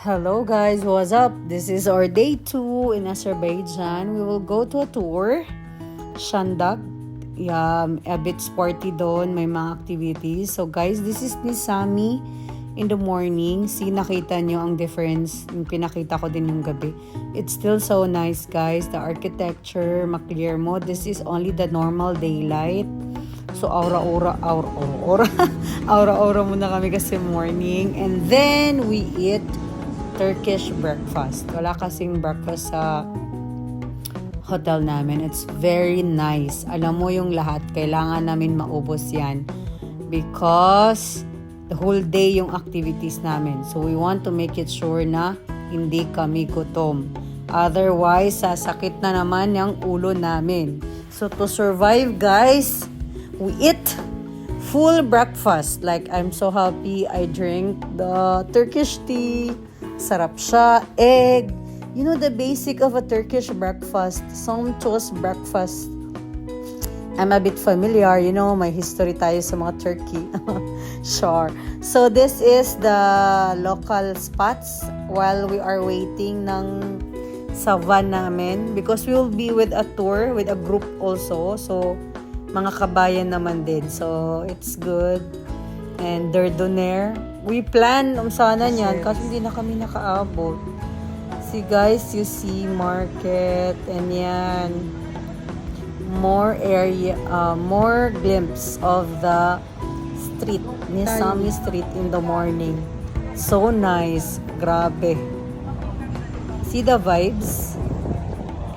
Hello guys, what's up? This is our day 2 in Azerbaijan. We will go to a tour. Shandag. A bit sporty doon. May mga activities. So guys, this is Nisami in the morning. See, nakita nyo ang difference. Yung pinakita ko din yung gabi. It's still so nice guys. The architecture, maklear mo. This is only the normal daylight. So, aura-aura muna kami kasi morning. And then, we eat Turkish breakfast. Wala kasing breakfast sa hotel namin. It's very nice. Alam mo yung lahat, kailangan namin maubos yan. Because, the whole day yung activities namin. So, we want to make it sure na hindi kami gutom. Otherwise, sasakit na naman yung ulo namin. So, to survive, guys, we eat full breakfast. Like, I'm so happy. I drink the Turkish tea. Sarap siya. Egg. You know, the basic of a Turkish breakfast. Sumptuous breakfast. I'm a bit familiar. You know, may history tayo sa mga Turkey. Sure. So, this is the local spots while we are waiting ng sa van namin. Because we will be with a tour, with a group also. So, mga kabayan naman din. So, it's good. And their doner. We plan sana niyan kasi hindi na kami nakaabot. See guys, you see market and yan. More area, more glimpse of the street. Nisami Street in the morning. So nice. Grabe. See the vibes?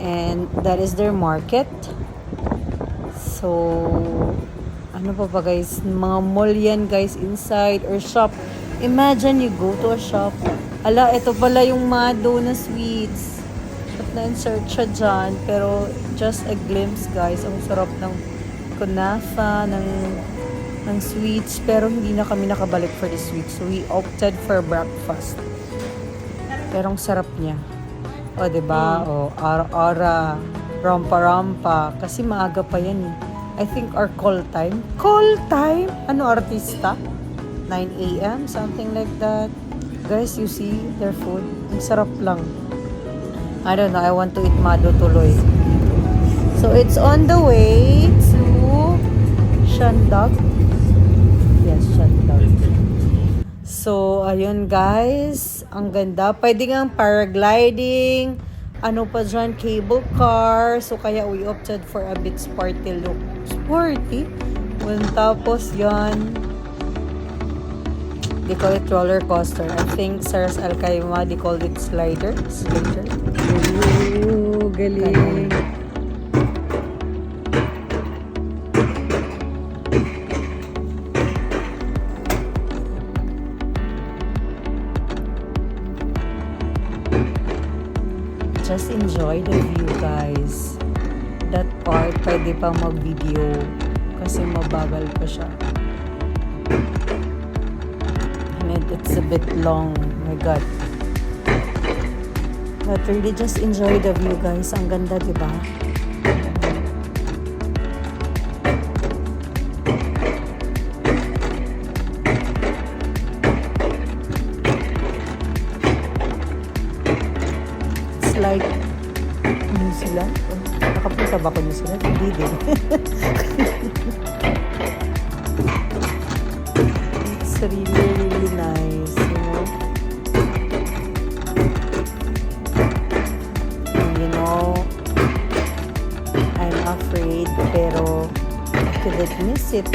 And that is their market. So, ano pa guys? Mga mall yan guys, inside or shop. Imagine you go to a shop. Ala, ito pala yung Mado na sweets. At na-insert siya dyan. Pero, just a glimpse guys. Ang sarap ng kunafa, ng sweets. Pero, hindi na kami nakabalik for the sweets. So, we opted for breakfast. Pero, ang sarap niya. O, diba? O, ara-ara. Rampa-rampa. Kasi maaga pa yan eh. I think our call time. Call time? Ano artista? 9 a.m. Something like that. Guys, you see their food. Ang sarap lang. I don't know. I want to eat Mado tuloy. So, it's on the way to Shandag. Yes, Shandag. So, ayun guys. Ang ganda. Pwede nga paragliding. Ano pa dyan? Cable car. So, kaya we opted for a bit sporty look. Sporty? Well, tapos yan. They call it roller coaster. I think sa Ras Al Khaimah, they call it slider. Slider. Ooh, galing. Just enjoy the view, guys. That part, pwede pa mag-video kasi mabagal pa siya. And it's a bit long. Oh my God. But really just enjoy the view, guys. Ang ganda, diba? It's like New Zealand. Nakapunta ba ko New Zealand? Hindi din. It's really nice, you know. And you know, I'm afraid, pero I couldn't miss it.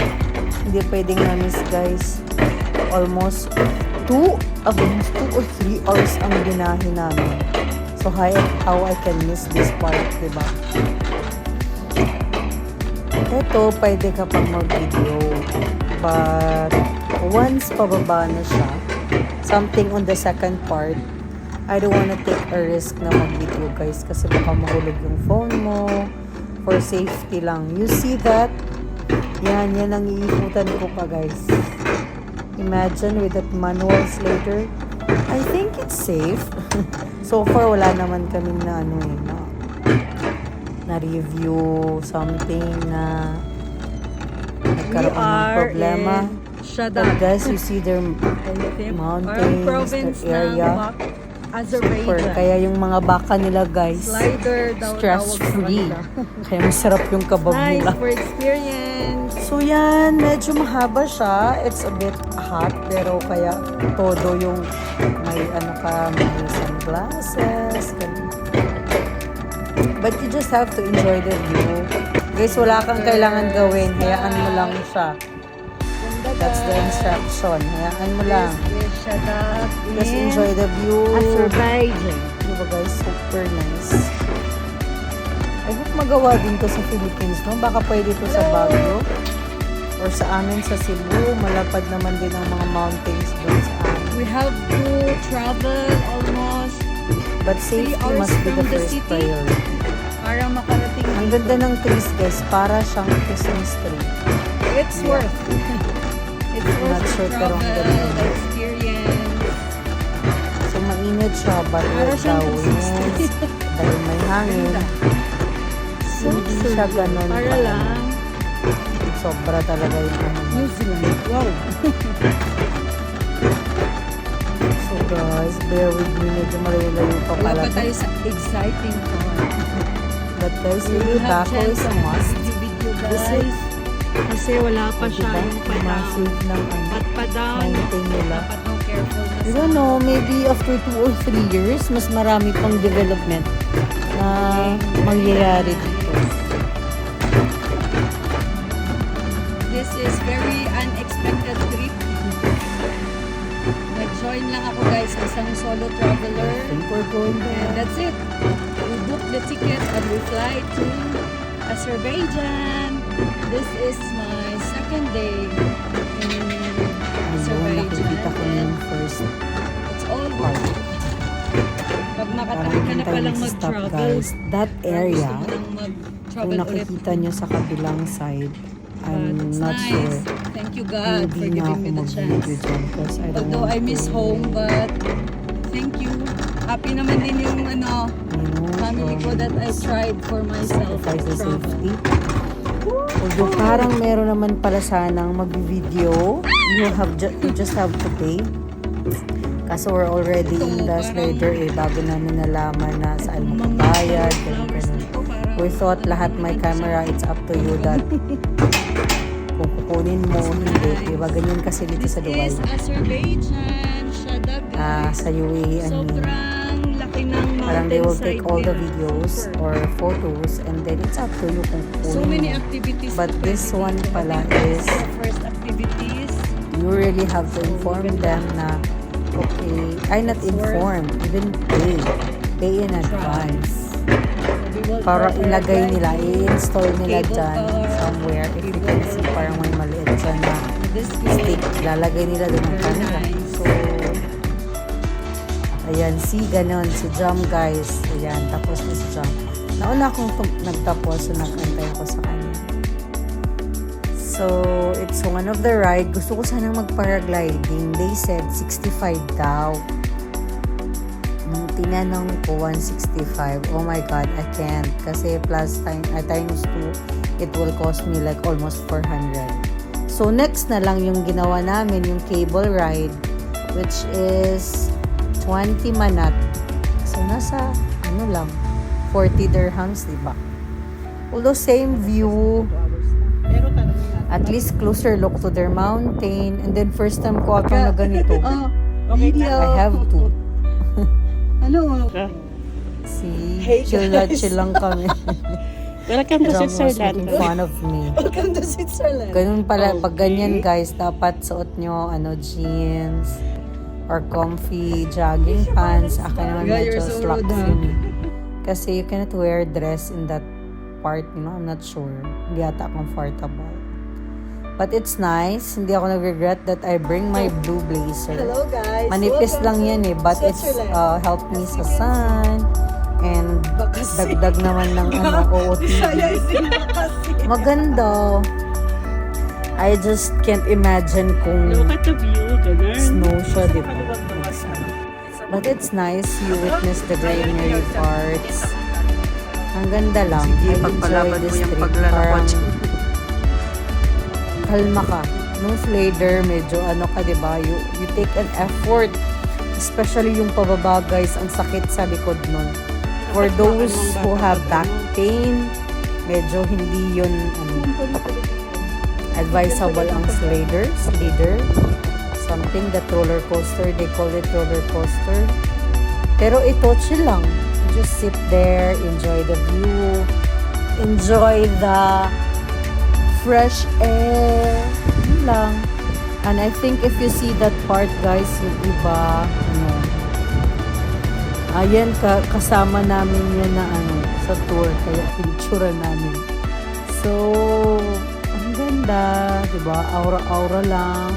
Hindi pwedeng na-miss, guys. Almost 2 or 3 hours ang binahe namin. So, how I can miss this part, diba? Ito, pwede ka pang mag-video. But, once pababa na siya, something on the second part, I don't wanna take a risk na mag-video, guys. Kasi baka mahulog yung phone mo. For safety lang. You see that? Yan ang iikutan ko pa, guys. Imagine with that manual later. I think it's safe. So far, wala naman kami na na-review something na nagkaroon ng problema. But guys, you see their mountains, their area. Super. Kaya yung mga baka nila guys, Slider daw stress-free. Kaya masarap yung kabab Nice nila. for experience. So yan, medyo mahaba siya. It's a bit hot, pero kaya todo yung may ano ka, may sunglasses. Ganun. But you just have to enjoy the view. Guys, wala kang kailangan gawin. Hayaan mo lang siya. That's the instruction. Hayaan mo lang. Just enjoy the view. Azerbaijan. Diba guys, super nice. I hope magawa din to sa Philippines, no? Baka pwede to sa Baguio. Or sa amin sa Cebu. Malapad naman din ang mga mountains doon sa amin. We have to travel almost But safety 3 hours must be the from the first city. priority. para makarating Ang dito. ganda ng trees guys. Para siyang Christmas tree. It's worth. It's worth Not the sure, pero ang travel, ganda. the experience. So mainit siya. But Para with the siyang winds. Christmas tree. Dahil may hangin. So Hindi siya ganun. Para lang. Sobra talaga yung ano. New Zealand. Wow. So guys, bear with me. Medyo malayo-layo pa Wala pala. pa tayo sa exciting part. But guys, We really will have Baco is chance a to must. video This guys. is- Kasi wala pa siya Diba? yung pa-down. Massive ng ano. But pa-down, Mountain nila. dapat no careful na I don't know, maybe after 2 or 3 years, mas marami pang development na mangyayari dito. This is very unexpected trip. Nag-join lang ako guys, isang solo traveler. I think we're going And there. that's it. We booked the ticket and we fly to Azerbaijan. This is my second day in Ayun, nakikita ko Azerbaijan. yung first It's all part. worth it. Pag Parang nakatabi ka na hindi tayo palang nag-stop mag-travel, guys. That or area, gusto mo nang kung mag-travel ulit. nakikita nyo sa kabilang side, I'm It's not nice. sure. Thank you God for Hindi na giving ako me the mag-video chance. dyan because I don't Although want I miss to, home, but thank you. Happy naman din yung family ko that I tried for myself. sacrifice the Travel. safety. Although parang meron naman pala sanang mag-video, you just have to pay. Kaso we're already in the slider bago namin nalaman na saan magbayad, ganun. We thought lahat may camera, it's up to you that kung kukunin mo, hindi. Diba ganyan kasi dito This sa Dubai. is Azerbaijan, Shada guys. Sa UAE, Sobrang laki ng parang they will mountainside take all the here. videos Super. or photos and then it's up to you kung kukunin So many mo. activities. But to this pwede one dito. pala I think is this the first activities. you really have to inform them na okay, not inform, even pay in advance. We will Para go for ilagay a nila, ride. i-install nila Cable dyan car. somewhere. If you can see, parang may maliit dyan na This stick. Lalagay nila doon ang Very camera. nice. So, ayan, see, ganon. Si Jam, guys. Ayan, tapos na si Jam. Nauna akong nagtapos, so nag-antay ako sa kanya. So, it's one of the ride. Gusto ko sanang mag-paragliding. They said 65 daw. Tinanong ko 165. Oh my God, I can't. Kasi plus times 2, it will cost me like almost 400. So, next na lang yung ginawa namin, yung cable ride, which is 20 manat. So, nasa, 40 dirhams, diba? Although, same view, at least closer look to their mountain. And then, first time ko ata na ganito. Oh, video. I have to. Ano? See, Hey, chill lang kami. Welcome to Jam was Switzerland. making fun of me. Welcome to Switzerland. Ganun pala, Okay. pag ganyan guys, dapat suot nyo, jeans, or comfy jogging pants. Akin naman Yeah, medyo you're so slacks rude, yun eh. Kasi you cannot wear dress in that part, I'm not sure. Hindi ata comfortable. But it's nice. Hindi ako nag-regret that I bring my blue blazer. Hello guys. Manipis Welcome lang to yan but it's Switzerland. helped me sa sun. And dagdag naman ng OOTD. Maganda. I just can't imagine kung Look at the view, ganun. snow siya, di ba? But it's nice. You witness the greenery parts. Ang ganda lang. I enjoy this trip. Parang kalma ka. No slider, medyo ka, di ba? You take an effort. Especially yung pababa guys, ang sakit sa likod nun. For those who have back pain, medyo hindi yun advisable ang slider. Something that roller coaster, they call it roller coaster. Pero ito, chill lang. Just sit there, enjoy the view, enjoy the fresh air. Yun lang. And I think if you see that part guys, yung iba, ayan, kasama namin yan na sa tour, kaya pinicturean namin. So, ang ganda, diba? Aura-aura lang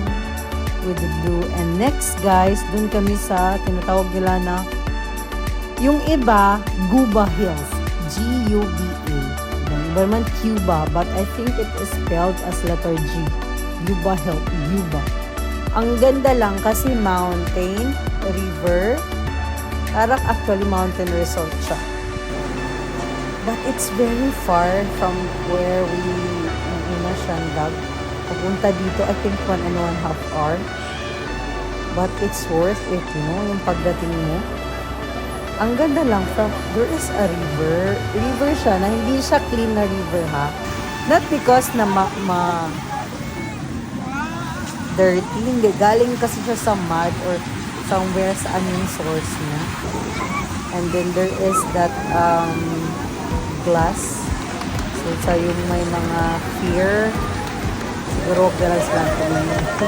with the blue. And next guys, dun kami sa tinatawag nila na yung iba, Guba Hills. G-U-B-A. Iba naman Cuba, but I think it is spelled as letter G. Guba Hill, Guba. Ang ganda lang kasi mountain, river, parang actually mountain resort siya. But it's very far from where we Shandag. Papunta dito, I think 1.5 hour. But it's worth it, yung pagdating mo. Ang ganda lang, there is a river. River siya na hindi siya clean na river, ha? Not because na dirty, hindi. Galing kasi siya sa mud or somewhere sa yung source niya. And then there is that glass. So yung may mga fear, siguro glass lang ito.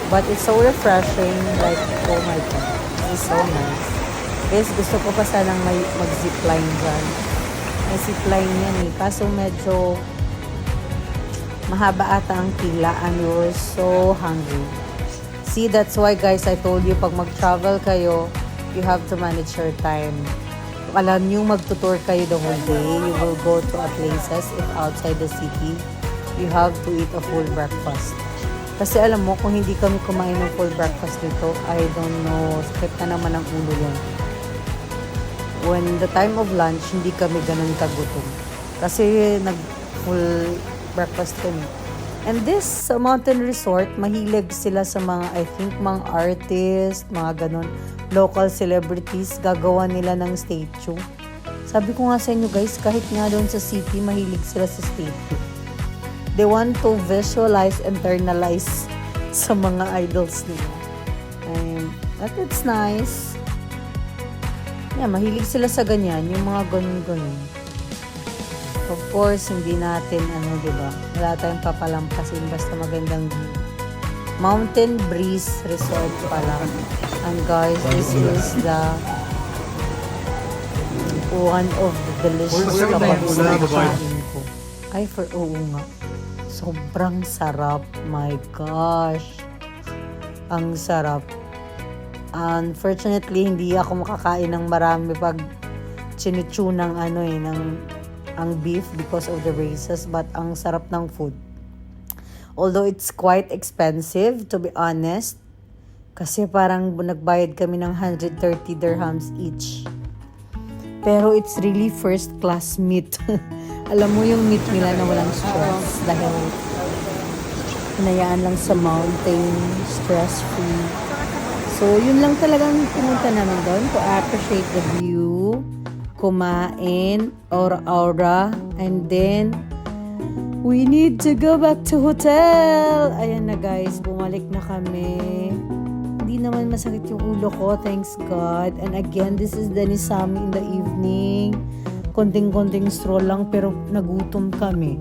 But it's so refreshing, like, oh my God, this is so nice. Guys, gusto ko pa sanang mag-zipline dyan. May zipline yan eh, kaso medyo mahaba ata ang pila and you're so hungry. See, that's why guys, I told you, pag mag-travel kayo, you have to manage your time. Kung alam nyo magtutour kayo the whole day, you will go to a places if outside the city, you have to eat a full breakfast. Kasi alam mo, kung hindi kami kumain ng full breakfast dito, I don't know, sakit na naman ang ulo yun. When the time of lunch, hindi kami ganun kagutom. Kasi nag-full breakfast kami. And this mountain resort, mahilig sila sa mga, I think, mga artists, mga ganun, local celebrities, gagawa nila ng statue. Sabi ko nga sa inyo guys, kahit nga doon sa city, mahilig sila sa statue. They want to visualize, internalize sa mga idols nila. And that's nice. Yeah, mahilig sila sa ganyan, yung mga ganun-ganun. Of course, hindi natin, diba? Wala tayong papalampasin, basta magandang view. Mountain Breeze Resort pala. And guys, this is the one of the delicious kapag sinakain ko. Ay, oo nga. Sobrang sarap. My gosh. Ang sarap. Unfortunately, hindi ako makakain ng marami pag chinichu ng ang beef because of the races, but ang sarap ng food. Although it's quite expensive, to be honest, kasi parang nagbayad kami ng 130 dirhams each. Pero it's really first class meat. Alam mo yung meat nila na walang stress dahil hinayaan lang sa mountain, stress-free. So, yun lang talagang pumunta namin doon to appreciate the view, kumain, aura-aura, and then we need to go back to hotel. Ayan na guys, bumalik na kami. Hindi naman masakit yung ulo ko, thanks God. And again, this is the Nisami in the evening. Konting-konting stroll lang, pero nagutom kami.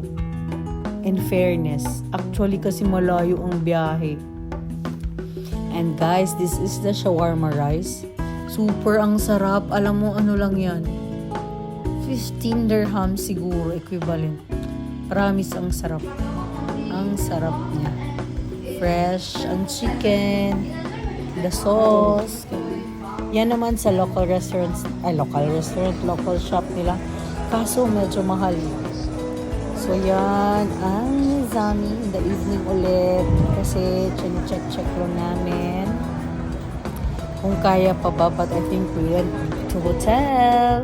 In fairness, actually kasi malayo ang biyahe. And guys, this is the shawarma rice. Super ang sarap. Alam mo, ano lang yan? 15 dirham siguro, equivalent. Promise, ang sarap. Ang sarap niya. Fresh ang chicken, the sauce. Yan naman sa local shop nila. Kaso medyo mahal. So yan, ang Nizami in the evening ulit. Kasi check lang namin kung kaya pa ba, but I think we went to hotel.